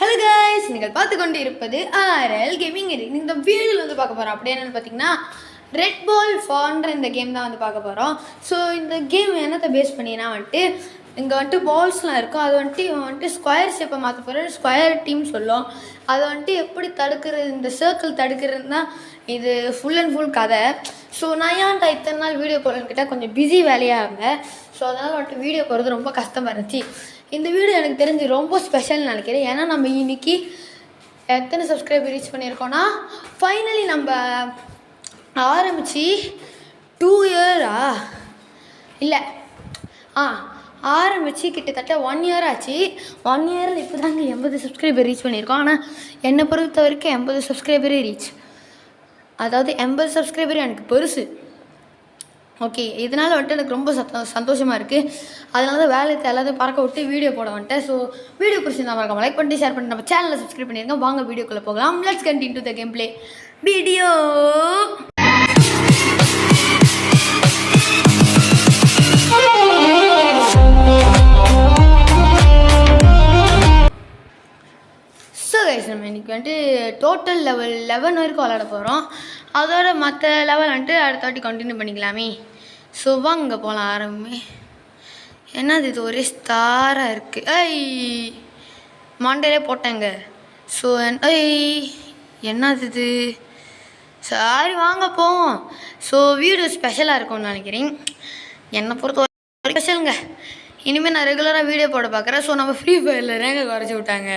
Hello guys, நீங்கள் பார்த்து கொண்டு இருப்பது ஆர்எல் கேமிங். இந்த வீடியோவில் வந்து பார்க்க போகிறோம் அப்படி என்னென்னு பார்த்தீங்கன்னா, ரெட் பால் ஃபான்ற இந்த கேம் தான் வந்து பார்க்க போகிறோம். ஸோ இந்த கேம் என்னத்தை பேஸ் பண்ணினா வந்துட்டு இங்கே வந்துட்டு பால்ஸ்லாம் இருக்கும். அது வந்துட்டு ஸ்கொயர் ஷேப்பை மாற்ற போகிற ஸ்கொயர் டீம் சொல்லும். அதை வந்துட்டு எப்படி தடுக்கிறது, இந்த சர்க்கிள் தடுக்கிறது தான் இது ஃபுல் அண்ட் ஃபுல் கதை. ஸோ நான் ஏன்டா இத்தனை நாள் வீடியோ போடுறேன்கிட்ட கொஞ்சம் பிஸி வேலையாக இருந்தேன். ஸோ அதனால் வந்துட்டு வீடியோ போடுறது ரொம்ப கஷ்டமாக இருந்துச்சு. இந்த வீடியோ எனக்கு தெரிஞ்சு ரொம்ப ஸ்பெஷல்னு நினைக்கிறேன். ஏன்னா நம்ம இன்றைக்கி எத்தனை சப்ஸ்கிரைபர் ரீச் பண்ணியிருக்கோன்னா, ஃபைனலி நம்ம ஆரம்பித்து 2 இயரா இல்லை ஆரம்பித்து கிட்டத்தட்ட 1 இயர் ஆச்சு. 1 இயரில் இப்போ தாங்க 80 சப்ஸ்கிரைபர் ரீச் பண்ணியிருக்கோம். ஆனால் என்னை பொறுத்த வரைக்கும் 80 சப்ஸ்கிரைபரே ரீச், அதாவது 80 சப்ஸ்கிரைபரே எனக்கு பெருசு. ஓகே, இதனால் வந்துட்டு எனக்கு ரொம்ப சந்தோஷமாக இருக்குது. அதனால தான் வேலையை எல்லாத்தையும் பறக்க விட்டு வீடியோ போட வந்துட்டேன். ஸோ வீடியோ பிடிச்சிருந்தா மறக்காம லைக் பண்ணிட்டு ஷேர் பண்ணிட்டு நம்ம சேனலை சப்ஸ்கிரைப் பண்ணியிருக்கோம். வாங்க வீடியோக்குள்ளே போகலாம். Let's continue to the game play video. So guys, நம்ம இன்றைக்கி வந்துட்டு டோட்டல் லெவல் 11 வரைக்கும் விளாட போகிறோம். அதோட மற்ற லெவல் வந்துட்டு அடுத்த வாட்டி கண்டினியூ பண்ணிக்கலாமே. ஸோ வாங்க போகலாம். ஆரம்பமே என்னது இது, ஒரே ஸ்டாராக இருக்குது. மாண்டையிலே போட்டேங்க. ஸோ என்னது இது, சாரி வாங்க போவோம். ஸோ வீடியோ ஸ்பெஷலாக இருக்கும்னு நினைக்கிறேன். என்னை பொறுத்த வரைக்கும் ஸ்பெஷலுங்க. இனிமேல் நான் ரெகுலராக வீடியோ போட பார்க்குறேன். ஸோ நம்ம ஃப்ரீ ஃபயரில் ரேங்க குறைச்சி விட்டாங்க.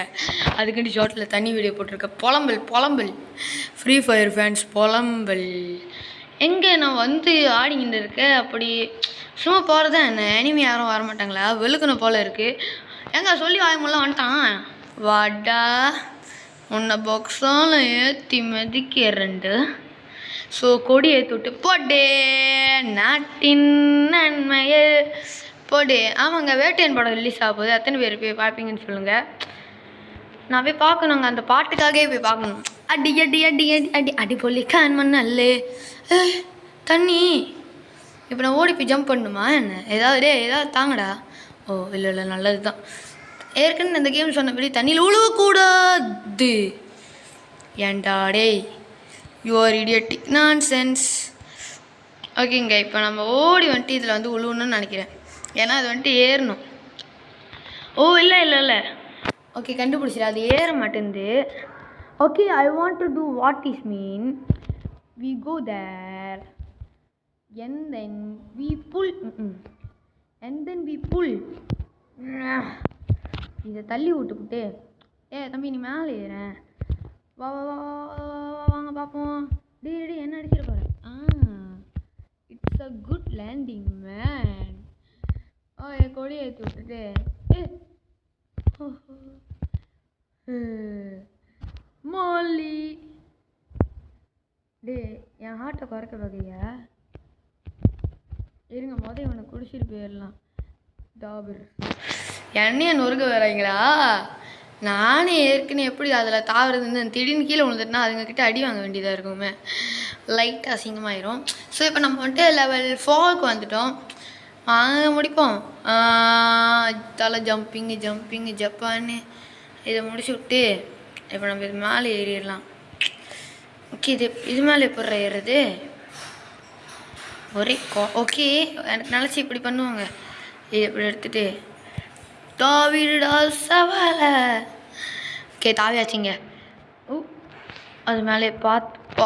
அதுக்குன்ட்டு ஷார்ட்டில் தனி வீடியோ போட்டிருக்கேன். புலம்பல் ஃப்ரீ ஃபயர் ஃபேன்ஸ் புலம்பல். எங்கே நான் வந்து ஆடிக்கிட்டு இருக்கேன். அப்படி சும்மா போகிறது என்ன, எனிமி யாரும் வரமாட்டாங்களா? வெளுக்கணும் போல் இருக்குது. எங்கே சொல்லி வாய்மெல்லாம் வந்துட்டான். வாடா உன்னை பாக்ஸால் ஏற்றி மதிக்கிறண்டு. ஸோ கொடி ஏற்றி விட்டு போடே, நாட்டின் நன்மையை போடு. ஆமாங்க, வேட்டையன் படம் ரிலீஸ் ஆக போகுது. எத்தனை பேர் போய் பார்ப்பீங்கன்னு சொல்லுங்கள். நான் போய் பார்க்கணுங்க, அந்த பாட்டுக்காகவே போய் பார்க்கணும். அடி அடி அடி அடி அடி அடி பொல்லி கான் நல்ல தண்ணி. இப்போ நான் ஓடி போய் ஜம்ப் பண்ணணுமா என்ன? ஏதாவது தாங்கடா. ஓ இல்லை நல்லது தான். ஏற்கனவே இந்த கேம் சொன்னபடி தண்ணியில் உழுவக்கூடாது. ஏன்டா டேய், யுவர் இடியட்டிக் நான்சென்ஸ். ஓகேங்க, இப்போ நம்ம ஓடி வந்துட்டு இதில் வந்து உழுவணும்னு நினைக்கிறேன். ஏன்னா அது வந்துட்டு ஏறணும். ஓ இல்லை ஓகே, கண்டுபிடிச்சிடு. அது ஏற மாட்டேங்குது. Okay, I want to do what is mean. We go there and then we pull இதை தள்ளி விட்டுக்கிட்டு தம்பி நீ மேலே ஏறேன். வா வா வா வாங்க பார்ப்போம். டே என்ன அடிச்சிட போகிறேன். It's a good landing man. என் கொடியை ஏற்றி விட்டுட்டு மோலி டே என் ஹார்ட்டை குறைக்க வகையா. இருங்க, இவனை குடிச்சிட்டு போயிடலாம். டாபர் என்னைய நொறுக்க வராங்களா? நானே ஏற்கனவே எப்படி அதில் தாவறதுன்னு திடீர்னு கீழே விழுந்துட்டுனா அதுங்கக்கிட்ட அடி வாங்க வேண்டியதாக இருக்குமே. லைட்டாக அசிங்கமாயிரும். ஸோ இப்போ நம்ம வந்துட்டு லெவல் 4க்கு வந்துட்டோம். வாங்க முடிப்போம். தலை ஜம்பிங்கு ஜப்பான்னு இதை முடிச்சு விட்டு இப்போ நம்ம இது மேலே ஏறிடலாம். ஓகே, இது மேலே எப்படி ஏறுறது? ஒரே ஓகே, எனக்கு நினச்சி இப்படி பண்ணுவாங்க. இது இப்படி எடுத்துகிட்டு தாவிடா சவாலை. ஓகே, தாவியாச்சிங்க. அது மேலே பார்த்து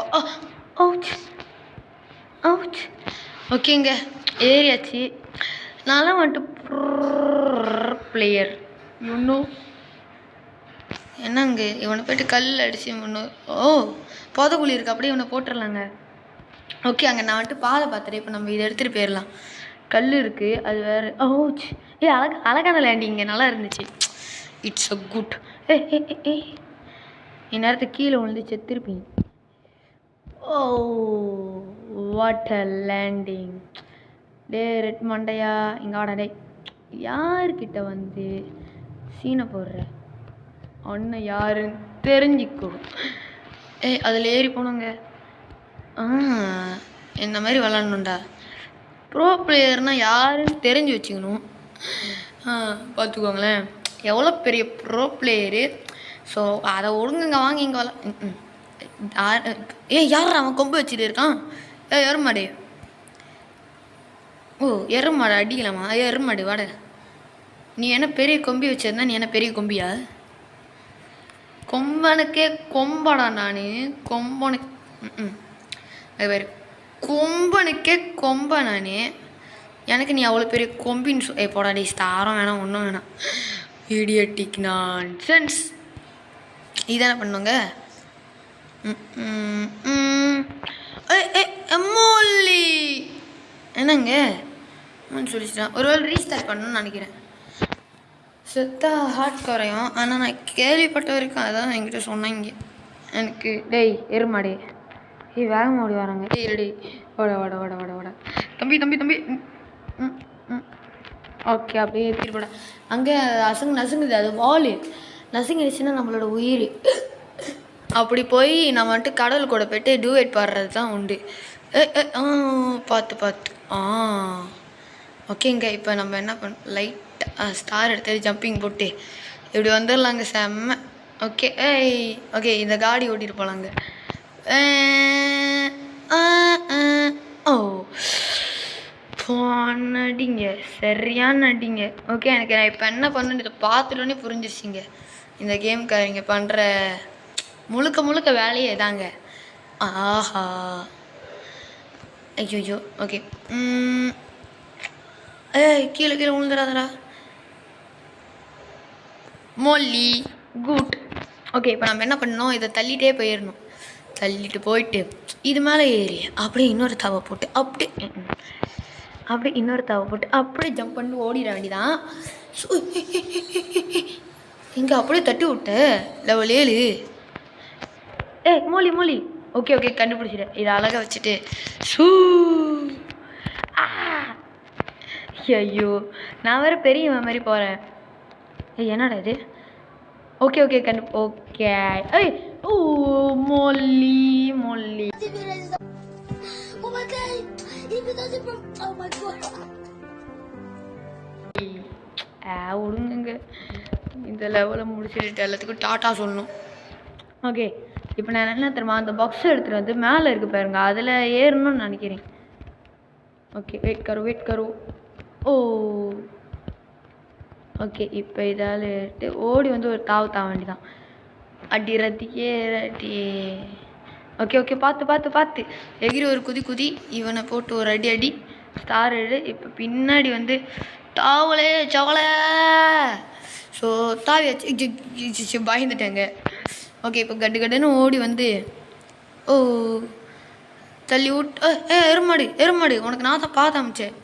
ஓகேங்க, ஏறியாச்சு. நான்லாம் வந்துட்டு பிளேயர் இன்னும் என்னங்க. இவனை போய்ட்டு கல் அடித்து புதக்குழி இருக்கு, அப்படியே இவனை போட்டுடலாங்க. ஓகே, அங்கே நான் வந்துட்டு பாதை பார்த்துட்டேன். இப்போ நம்ம இதை எடுத்துகிட்டு போயிடலாம். கல் இருக்குது, அது வேறு. அழகான லேண்டிங்க, நல்லா இருந்துச்சு. It's a good. இந்நேரத்துக்கு கீழே விழுந்து செத்துருப்பீங்க. What a landing. டே ரெட் மண்டையா, இங்கே வாடா. டே யார்கிட்ட வந்து சீனை போடுற? ஒன்று யாருன்னு தெரிஞ்சிக்கோ. அதில் ஏறி போனோங்க. இந்த மாதிரி விளாட்ணுண்டா. ப்ரோ பிளேயர்னால் யாருன்னு தெரிஞ்சு வச்சுக்கணும். பார்த்துக்கோங்களேன், எவ்வளோ பெரிய ப்ரோ பிளேயரு. ஸோ அதை ஒழுங்குங்க வாங்கி இங்கே வரல. யார் அவன் கொம்பு வச்சுட்டு இருக்கான்? எருமாடு. ஓ எருமாடு அடிக்கலாமா? எருமாடு வாட. நீ என்ன பெரிய கொம்பி வச்சிருந்தா? நீ என்ன பெரிய கொம்பியா? கொம்பனுக்கே கொம்படா நான். கொம்பனுக்கு அது வேறு. கொம்பனுக்கே கொம்ப நான். எனக்கு நீ அவ்வளோ பெரிய கொம்பின்னு போடாடி. ஸ்டாரம் வேணாம், ஒன்றும் வேணாம். இடியட்டிக் நான்சென்ஸ். இதானே பண்ணுங்க. மோல்லி என்னங்க சொல்லிச்சிட்டான். ஒரு வேளை ரீஸ்டார்ட் பண்ணணும்னு நினைக்கிறேன். செத்தா ஹார்ட் குறையும். ஆனால் நான் கேள்விப்பட்ட வரைக்கும் அதான் என்கிட்ட சொன்னாங்க எனக்கு. டேய் எருமாடே, வேகமாக ஓடி வராங்க. டேய் ரெடி, ஓட ஓட ஓட ஓட ஓட. தம்பி தம்பி தம்பி. ஓகே அப்படியே ஏற்றிட்டு போட. அங்கே நசுங்குது. அது வால் நசுங்கிடுச்சுன்னா நம்மளோட உயிர். அப்படி போய் நம்ம வந்துட்டு கடல் கூட போய்ட்டு டூவேட் பாடுறது தான் உண்டு. பார்த்து ஓகேங்க. இப்போ நம்ம என்ன லைட் ஸ்டார் எடுத்து ஜம்பிங் போட்டு இப்படி வந்துடலாங்க. செம்ம. ஓகே ஓகே இந்த காடி ஓட்டிகிட்டு போகலாங்க. ஓ நடிங்க, சரியான நடிங்க. ஓகே எனக்கு நான் இப்போ என்ன பண்ணுன்னு இதை பார்த்துட்டோன்னே புரிஞ்சிருச்சிங்க. இந்த கேம்காரங்க பண்ணுற முழுக்க வேலையே தாங்க. ஆஹா ஐயோ. ஓகே கீழே விழுந்துடாதடா மோல்லி. குட். ஓகே இப்போ நம்ம என்ன பண்ணணும்? இதை தள்ளிகிட்டே போயிடணும். தள்ளிட்டு போயிட்டு இது மேலே ஏறி அப்படியே இன்னொரு தவை போட்டு அப்படியே ஜம்ப் பண்ணி ஓடிட வேண்டிதான். இங்கே அப்படியே தட்டி விட்ட லெவல் 7. மோலி. ஓகே கண்டுபிடிச்சிட்டேன். இதை அழகாக வச்சுட்டு ஐயோ நான் வேறு பெரிய மாதிரி போகிறேன். என்னடா இது? Okay okay. மோல்லி விடுங்க. இந்த லெவலை முடிச்சுட்டு எல்லாத்துக்கும் டாட்டா சொல்லணும். ஓகே இப்போ நான் என்ன தெரியுமா, அந்த பாக்ஸ் எடுத்துகிட்டு வந்து மேலே இருக்குது பாருங்க, அதில் ஏறணும்னு நினைக்கிறேன். ஓகே வெயிட் கரோ. ஓ ஓகே இப்போ இதால் ஓடி வந்து ஒரு தாவ வேண்டிதான். அடி ரத்தியே. ஓகே பார்த்து எகிரி ஒரு குதி. இவனை போட்டு ஒரு அடி ஸ்டார் எடு. இப்போ பின்னாடி வந்து தாவலே சவலை. ஸோ தாவி வச்சு பயந்துட்டேங்க. ஓகே இப்போ கட்டுன்னு ஓடி வந்து தள்ளி விட்டு எருமாடு உனக்கு நான் தான் பார்த்து அமிச்சேன்.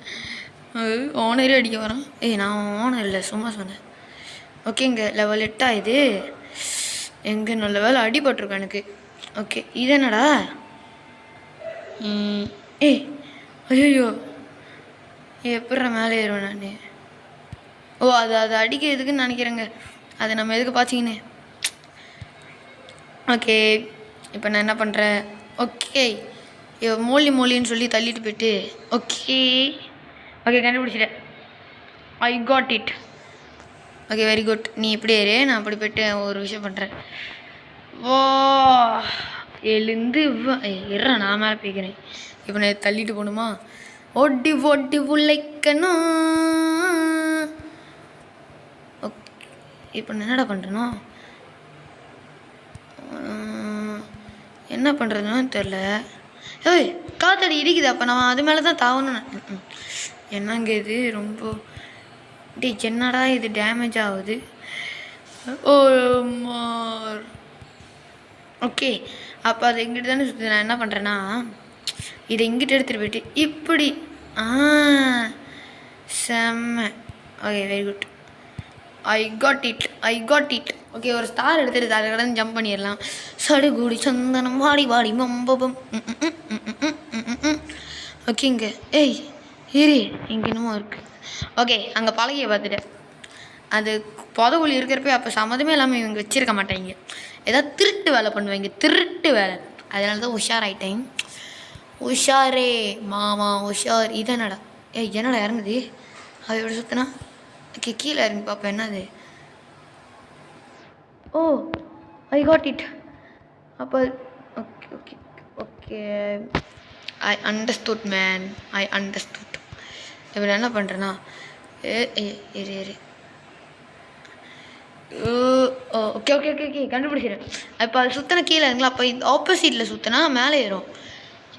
ஓனரே அடிக்க வரான். நான் ஓனர் இல்லை, சும்மா சொன்னேன். ஓகேங்க லெவல் 8 இது. எங்கே நல்ல வேலை அடிபட்டிருக்கேன் எனக்கு. ஓகே இது என்னடா? ஐயோ எப்பட்ற மேலே ஏறுவேன் நான்? அது அடிக்கிறதுக்குன்னு நினைக்கிறேங்க. அதை நம்ம எதுக்கு பார்த்திங்கன்னு. ஓகே இப்போ நான் என்ன பண்ணுறேன்? ஓகே மோலின்னு சொல்லி தள்ளிட்டு போயிட்டு ஓகே கண்டுபிடிச்சிட்டேன். ஐ got it. Okay very good. நீ இப்படி ஏறு, நான் அப்படி போய்ட்டு ஒரு விஷயம் பண்ணுறேன். எழுந்து நான் மேலே போய்க்கிறேன். இப்போ நான் தள்ளிட்டு போகணுமா? ஒட்டி உழைக்கணும். ஓகே இப்போ நான் என்னடா பண்ணுறேனோ, என்ன பண்ணுறதுன்னு தெரில. காத்தடி இடிக்குது. அப்போ நான் அது மேலே தான் தாவணும். என்னங்க இது ரொம்ப என்னடா இது டேமேஜ் ஆகுது. ஓகே அப்போ அது எங்கிட்ட தானே சுற்றுது. நான் என்ன பண்ணுறேன்னா இதை இங்கிட்ட எடுத்துகிட்டு போயிட்டு இப்படி செம்ம. Okay very good. I got it. Okay ஒரு ஸ்டார் எடுத்துகிட்டு அதை கடந்து ஜம்ப் பண்ணிடலாம். சடுகுடி சந்தனம் வாடி மம்பபம். ஓகேங்க. இரு இங்கே இன்னமும் இருக்குது. ஓகே அங்கே பழகிய பார்த்துட்டேன். அது புதவுளி இருக்கிறப்ப அப்போ சம்மந்தமே இல்லாமல் இவங்க வச்சுருக்க மாட்டாங்க. ஏதாவது திருட்டு வேலை பண்ணுவாங்க, திருட்டு வேலை. அதனால தான் உஷாராயிட்டேன். உஷாரே மாமா உஷார். இதனடா என்னடா இறங்குது? அது எப்படி சுற்றினா? ஓகே கீழே இறங்கி பார்ப்பேன் என்னது. I got it. அப்போ okay okay okay, I understood man, I understood. இப்போ என்ன பண்ணுறேன்னா இரு இரு ஓகே ஓகே ஓகே ஓகே கண்டுபிடிச்சிடுறேன். இப்போ அது சுற்றின கீழே இருங்களா, அப்போ இந்த ஆப்போசிட்டில் சுற்றினா மேலே ஏறும்.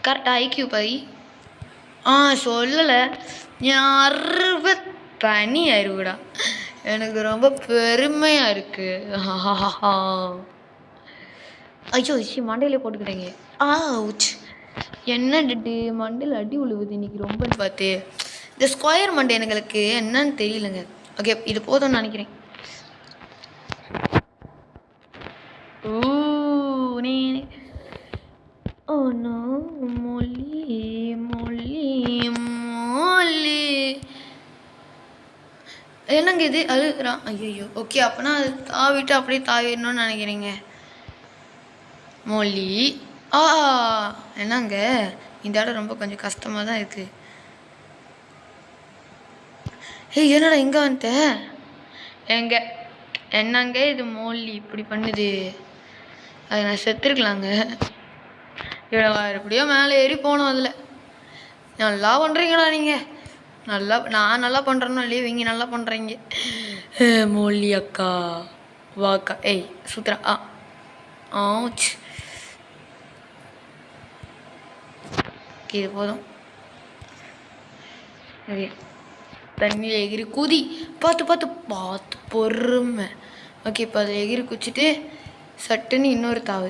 கரெக்டாக ஐக்யூ பை சொல்லலை என் தனி அறிவுடா. எனக்கு ரொம்ப பெருமையாக இருக்குது. ஐயோ மண்டையிலே போட்டுக்கிட்டேங்க. ஆவுச், என்ன டிட்டு மண்டையில் அடி உழுவுது இன்னைக்கு ரொம்பன்னு பார்த்து. இந்த ஸ்கொயர் மண்டை எங்களுக்கு என்னன்னு தெரியலங்க. ஓகே இது போதும்னு நினைக்கிறேன். என்னங்க இது அழுகுறான். ஐயோ ஓகே, அப்போனா அது தாவிட்டு அப்படியே தாவிடணும்னு நினைக்கிறீங்க. மொழி என்னங்க இந்த இடம் ரொம்ப கொஞ்சம் கஷ்டமாக தான் இருக்குது. என்னடா இங்கே வந்துட்ட எங்க என்னங்க இது மொழி இப்படி பண்ணுது. அது நான் செத்துருக்கலாங்க. எப்படியோ மேலே ஏறி போனோம். அதில் நல்லா பண்ணுறீங்களா நீங்கள்? நான் நல்லா பண்ணுறேன்னு இல்லையே, இவங்க நல்லா பண்ணுறீங்க. மொழி அக்கா வாக்கா ஏய் சுத்ரா ஆச்சு. இது போதும். தண்ணியில் எகிரி கூதி பார்த்து பார்த்து பார்த்து பொறுமை. ஓகே இப்போ அதில் எகிரி குச்சிட்டு சட்டுன்னு இன்னொரு தாவு.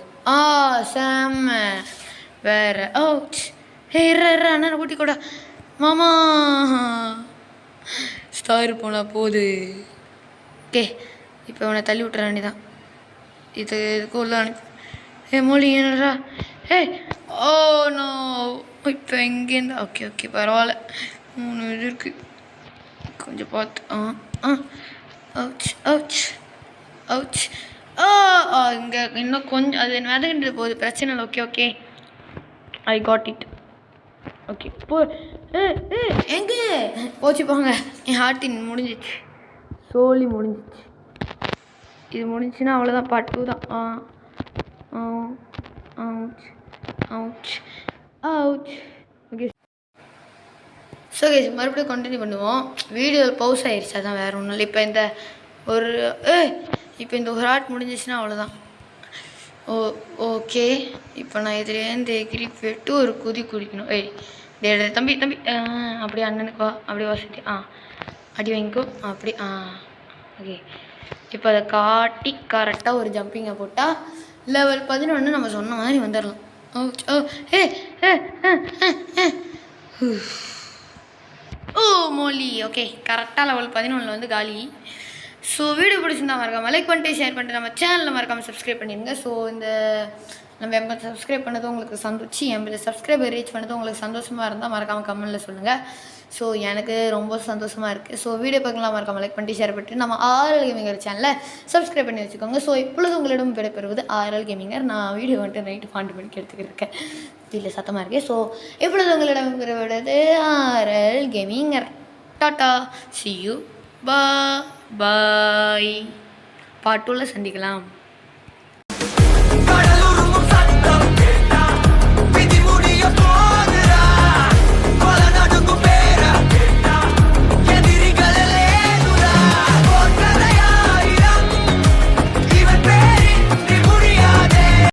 செம்ம வேற. அண்ணன் ஊட்டி கூட மாமா ஸ்டார் போனால் போகுது. ஓகே இப்போ அவனை தள்ளி விட்டுற வேண்டியதான். இதுக்கு உள்ள அனுப்பி மொழி என்னடா நோ இப்போ எங்கேருந்து. ஓகே ஓகே பரவாயில்ல, 3 இது இருக்குது கொஞ்சம் பார்த்து. இங்கே இன்னும் கொஞ்சம் அது மிதக்கின்றது போகுது, பிரச்சனை இல்லை. Okay okay I got it. Okay போ எங்கே போச்சு போங்க. என் ஹார்ட்டின் முடிஞ்சிச்சு, சோலி முடிஞ்சிச்சு. இது முடிஞ்சுன்னா அவ்வளோதான், பார்ட் 2 தான். ஓகே ஸோ கேஸ் மறுபடியும் கண்டினியூ பண்ணுவோம். வீடியோ பவுஸ் ஆகிடுச்சு, அதான் வேறு ஒன்றும் இல்லை. இப்போ இந்த ஒரு ஹார்ட் முடிஞ்சிச்சுன்னா அவ்வளோதான். ஓகே இப்போ நான் இதுலேருந்து எகிரி போய்ட்டு ஒரு குதி குடிக்கணும். தம்பி தம்பி அப்படியே அண்ணனுக்கு வா, அப்படியே வாசிட்டு அடி வாங்கிக்கோ அப்படி. ஓகே இப்போ அதை காட்டி கரெக்டாக ஒரு ஜம்பிங்கை போட்டால் லெவல் 11 நம்ம சொன்ன மாதிரி வந்துடலாம். மொழி ஓகே கரெக்டாக லெவல் 11 வந்து காலி. ஸோ வீடியோ பிடிச்சிருந்தா மறக்காமல் லைக் பண்ணிட்டு ஷேர் பண்ணிட்டு நம்ம சேனலில் மறக்காமல் சப்ஸ்கிரைப் பண்ணிடுங்க. ஸோ இந்த நம்ம 80 சப்ஸ்கிரைப் பண்ணது உங்களுக்கு சந்தோஷம், 80 சப்ஸ்கிரைபர் ரீச் பண்ணது உங்களுக்கு சந்தோஷமாக இருந்தால் மறக்காமல் கமெண்ட்டில் சொல்லுங்கள். ஸோ எனக்கு ரொம்ப சந்தோஷமாக இருக்குது. ஸோ வீடியோ பார்க்கலாம் மறக்காமல் லைக் பண்ணிட்டு ஷேர் பண்ணிட்டு நம்ம RL கேமிங்கர் சேனலை சப்ஸ்கிரைப் பண்ணி வச்சுக்கோங்க. ஸோ இப்பொழுது உங்களிடம் விடைபெறுவது RL கேமிங்கர். நான் வீடியோ வந்துட்டு நைட்டு 12 மணிக்கு எடுத்துக்கிட்டு இருக்கேன், வீட்டில் சத்தமாக இருக்கேன். ஸோ இப்பொழுது உங்களிடம் விடைபெறுவது RL கேமிங்கர். டாட்டா, see you, bye. பார்ட் 2ல சந்திக்கலாம்.